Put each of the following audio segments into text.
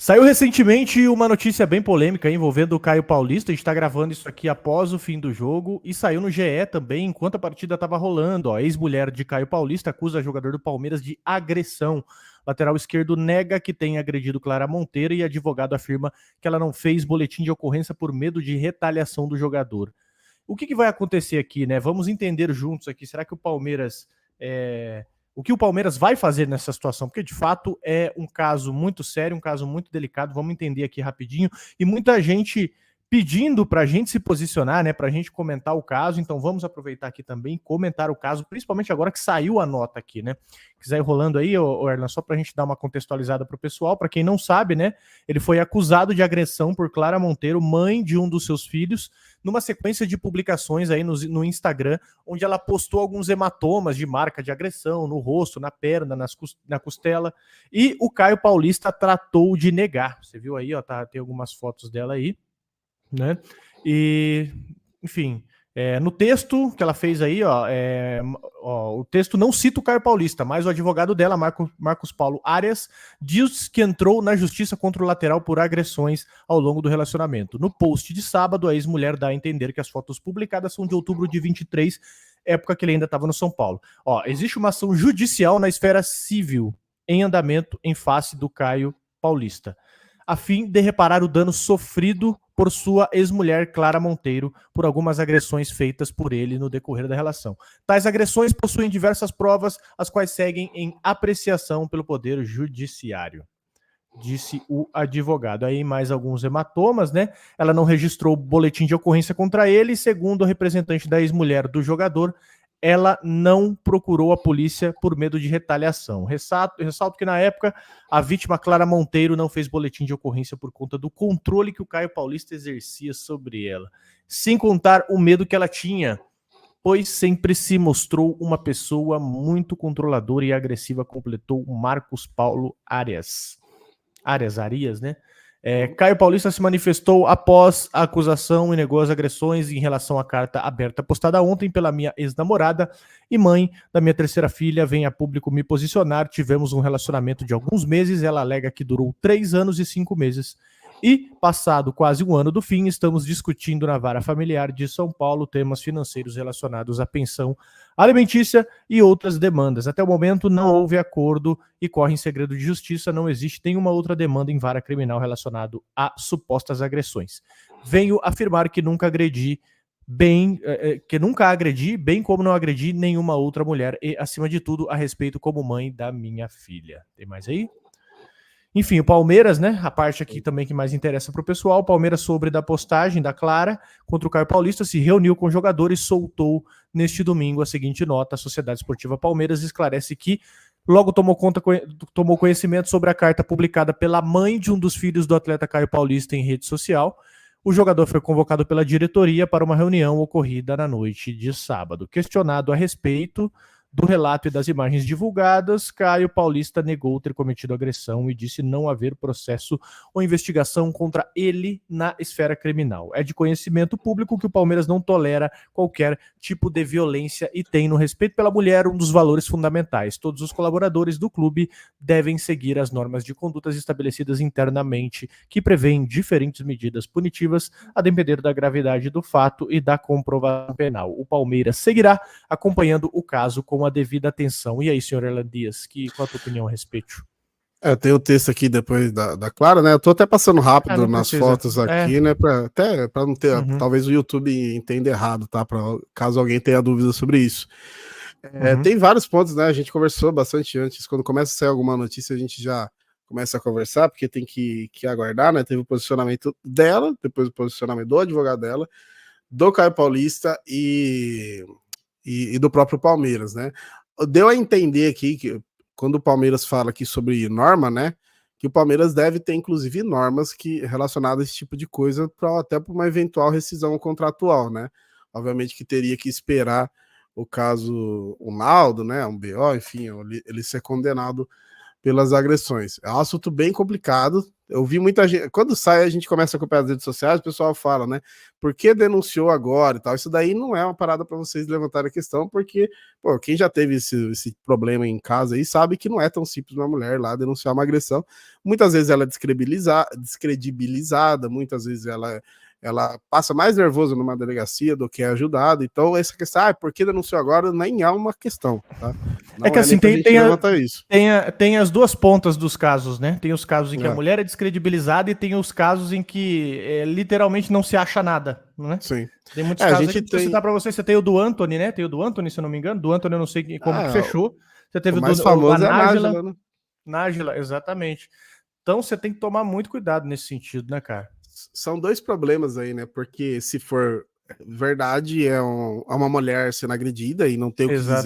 Saiu recentemente uma notícia bem polêmica envolvendo o Caio Paulista. A gente está gravando isso aqui após o fim do jogo e saiu no GE também enquanto a partida estava rolando. A ex-mulher de Caio Paulista acusa jogador do Palmeiras de agressão. Lateral esquerdo nega que tenha agredido Clara Monteiro e advogado afirma que ela não fez boletim de ocorrência por medo de retaliação do jogador. O que vai acontecer aqui, né? Vamos entender juntos aqui. Será que o Palmeiras o que o Palmeiras vai fazer nessa situação? Porque de fato é um caso muito sério, um caso muito delicado. Vamos entender aqui rapidinho. E muita gente pedindo para a gente se posicionar, né? Para a gente comentar o caso. Então vamos aproveitar aqui também e comentar o caso, principalmente agora que saiu a nota aqui, né? Quiser ir rolando aí, Erlan, só para a gente dar uma contextualizada para o pessoal. Para quem não sabe, né? Ele foi acusado de agressão por Clara Monteiro, mãe de um dos seus filhos, numa sequência de publicações aí no Instagram, onde ela postou alguns hematomas de marca de agressão no rosto, na perna, na costela, e o Caio Paulista tratou de negar. Você viu aí, ó, tem algumas fotos dela aí, né? E, enfim, no texto que ela fez aí, o texto não cita o Caio Paulista, mas o advogado dela, Marcos Paulo Arias, diz que entrou na justiça contra o lateral por agressões ao longo do relacionamento. No post de sábado, a ex-mulher dá a entender que as fotos publicadas são de outubro de 23, época que ele ainda estava no São Paulo. Existe uma ação judicial na esfera civil em andamento em face do Caio Paulista, a fim de reparar o dano sofrido por sua ex-mulher Clara Monteiro por algumas agressões feitas por ele no decorrer da relação. Tais agressões possuem diversas provas, as quais seguem em apreciação pelo Poder Judiciário, disse o advogado. Aí mais alguns hematomas, né? Ela não registrou boletim de ocorrência contra ele, segundo o representante da ex-mulher do jogador, ela não procurou a polícia por medo de retaliação. Ressalto que na época a vítima Clara Monteiro não fez boletim de ocorrência por conta do controle que o Caio Paulista exercia sobre ela, sem contar o medo que ela tinha, pois sempre se mostrou uma pessoa muito controladora e agressiva, completou Marcos Paulo Arias, né? Caio Paulista se manifestou após a acusação e negou as agressões em relação à carta aberta postada ontem pela minha ex-namorada e mãe da minha terceira filha. Vem a público me posicionar. Tivemos um relacionamento de alguns meses. Ela alega que durou 3 anos e 5 meses. E, passado quase um ano do fim, estamos discutindo na vara familiar de São Paulo temas financeiros relacionados à pensão alimentícia e outras demandas. Até o momento não houve acordo e corre em segredo de justiça, não existe nenhuma outra demanda em vara criminal relacionado a supostas agressões. Venho afirmar que nunca agredi bem como não agredi nenhuma outra mulher e, acima de tudo, a respeito como mãe da minha filha. Tem mais aí? Enfim, o Palmeiras, né? A parte aqui também que mais interessa para o pessoal. O Palmeiras, sobre da postagem da Clara contra o Caio Paulista, se reuniu com jogadores e soltou neste domingo a seguinte nota: a Sociedade Esportiva Palmeiras esclarece que logo tomou conhecimento sobre a carta publicada pela mãe de um dos filhos do atleta Caio Paulista em rede social. O jogador foi convocado pela diretoria para uma reunião ocorrida na noite de sábado. Questionado a respeito do relato e das imagens divulgadas, Caio Paulista negou ter cometido agressão e disse não haver processo ou investigação contra ele na esfera criminal. É de conhecimento público que o Palmeiras não tolera qualquer tipo de violência e tem no respeito pela mulher um dos valores fundamentais. Todos os colaboradores do clube devem seguir as normas de condutas estabelecidas internamente, que prevêem diferentes medidas punitivas a depender da gravidade do fato e da comprovação penal. O Palmeiras seguirá acompanhando o caso com a devida atenção. E aí, senhor Erlan Dias, qual a tua opinião a respeito? Tem o texto aqui depois da Clara, né? Eu tô até passando rápido nas fotos aqui, né? Pra não ter, talvez o YouTube entenda errado, tá? Caso alguém tenha dúvida sobre isso. Tem vários pontos, né? A gente conversou bastante antes. Quando começa a sair alguma notícia, a gente já começa a conversar, porque tem que aguardar, né? Teve o posicionamento dela, depois o posicionamento do advogado dela, do Caio Paulista e do próprio Palmeiras, né? Deu a entender aqui que quando o Palmeiras fala aqui sobre norma, né, que o Palmeiras deve ter inclusive normas relacionadas a esse tipo de coisa até para uma eventual rescisão contratual, né? Obviamente que teria que esperar o caso, um laudo, né, um BO, enfim, ele ser condenado pelas agressões. É um assunto bem complicado, eu vi muita gente, quando sai a gente começa a acompanhar as redes sociais, o pessoal fala, né, por que denunciou agora e tal, isso daí não é uma parada para vocês levantarem a questão, porque, pô, quem já teve esse problema em casa aí sabe que não é tão simples uma mulher lá denunciar uma agressão, muitas vezes ela é descredibilizada, muitas vezes ela passa mais nervosa numa delegacia do que é ajudada, então essa questão, por que denunciou agora, nem é uma questão, tá? Não que assim, tem as duas pontas dos casos, né? Tem os casos em que a mulher é descredibilizada e tem os casos em que literalmente não se acha nada, né? Sim. Tem muitos casos aí, vou citar pra você tem o do Anthony, né? Tem o do Anthony, se eu não me engano, do Anthony eu não sei como que fechou. Você teve o mais famoso é a Nájila, né? Nájila, exatamente. Então você tem que tomar muito cuidado nesse sentido, né, cara? São dois problemas aí, né? Porque se for verdade, é uma mulher sendo agredida e não tem o que dizer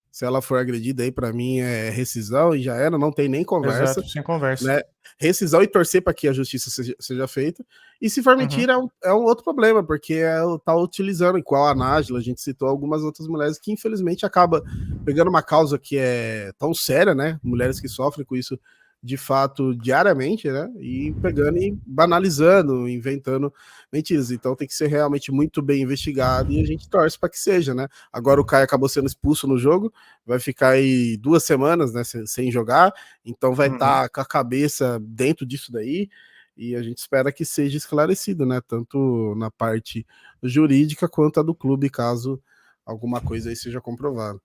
se ela for agredida aí, para mim é rescisão e já era, não tem nem conversa. Exato, sem conversa. Né? Rescisão e torcer para que a justiça seja feita. E se for mentira, é um outro problema, porque tá utilizando, igual a Nájila, a gente citou algumas outras mulheres que infelizmente acaba pegando uma causa que é tão séria, né? Mulheres que sofrem com isso de fato diariamente, né? E pegando e banalizando, inventando mentiras. Então tem que ser realmente muito bem investigado e a gente torce para que seja, né? Agora o Caio acabou sendo expulso no jogo, vai ficar aí 2 semanas, né, sem jogar, então vai estar com a cabeça dentro disso daí. E a gente espera que seja esclarecido, né? Tanto na parte jurídica quanto a do clube, caso alguma coisa aí seja comprovada.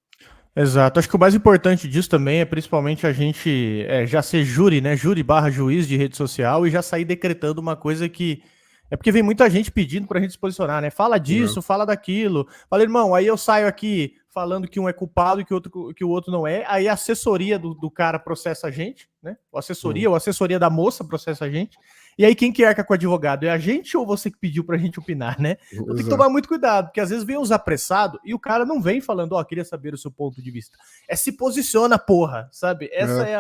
Exato. Acho que o mais importante disso também é principalmente a gente já ser júri, né? Júri / juiz de rede social e já sair decretando uma coisa que. É porque vem muita gente pedindo pra gente se posicionar, né? Fala disso, fala daquilo. Fala, irmão, aí eu saio aqui falando que um é culpado e que o outro não é. Aí a assessoria do cara processa a gente, né? Ou a assessoria da moça processa a gente. E aí quem que arca com o advogado? É a gente ou você que pediu pra gente opinar, né? Então tem que tomar muito cuidado, porque às vezes vem os apressados e o cara não vem falando, queria saber o seu ponto de vista. Se posiciona, porra, sabe? Essa é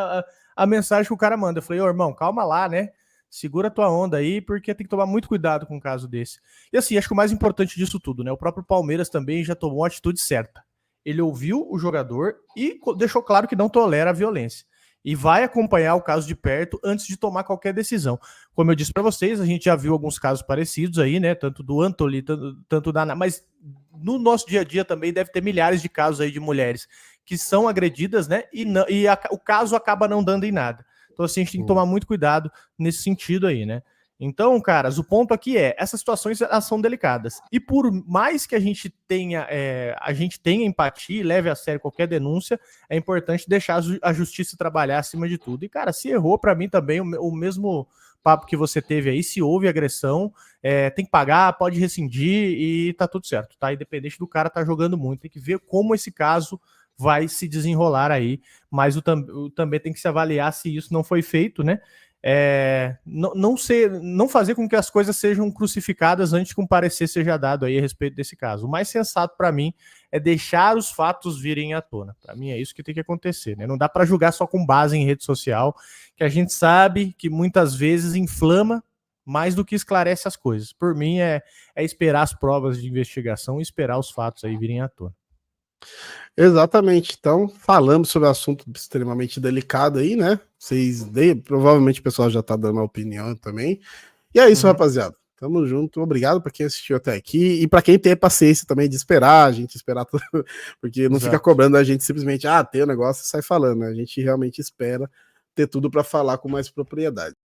a mensagem que o cara manda. Eu falei, irmão, calma lá, né? Segura tua onda aí, porque tem que tomar muito cuidado com um caso desse. E assim, acho que o mais importante disso tudo, né? O próprio Palmeiras também já tomou a atitude certa. Ele ouviu o jogador e deixou claro que não tolera a violência. E vai acompanhar o caso de perto antes de tomar qualquer decisão. Como eu disse para vocês, a gente já viu alguns casos parecidos aí, né? Tanto do Anthony, tanto da... Mas no nosso dia a dia também deve ter milhares de casos aí de mulheres que são agredidas, né? O caso acaba não dando em nada. Então, assim, a gente tem que tomar muito cuidado nesse sentido aí, né? Então, caras, o ponto aqui essas situações elas são delicadas. E por mais que a gente tenha empatia e leve a sério qualquer denúncia, é importante deixar a justiça trabalhar acima de tudo. E, cara, se errou, para mim também, o mesmo papo que você teve aí, se houve agressão, tem que pagar, pode rescindir e tá tudo certo, tá? Independente do cara tá jogando muito, tem que ver como esse caso vai se desenrolar aí, mas também tem que se avaliar se isso não foi feito, né? Não fazer com que as coisas sejam crucificadas antes que um parecer seja dado aí a respeito desse caso. O mais sensato para mim é deixar os fatos virem à tona. Para mim é isso que tem que acontecer, né? Não dá para julgar só com base em rede social, que a gente sabe que muitas vezes inflama mais do que esclarece as coisas. Por mim é esperar as provas de investigação e esperar os fatos aí virem à tona. Exatamente. Então, falamos sobre um assunto extremamente delicado aí, né? Provavelmente o pessoal já tá dando a opinião também. E é isso, rapaziada. Tamo junto. Obrigado para quem assistiu até aqui. E para quem tem paciência também de esperar, a gente esperar tudo, porque não fica cobrando a gente simplesmente, tem o negócio e sai falando, né? A gente realmente espera ter tudo para falar com mais propriedade.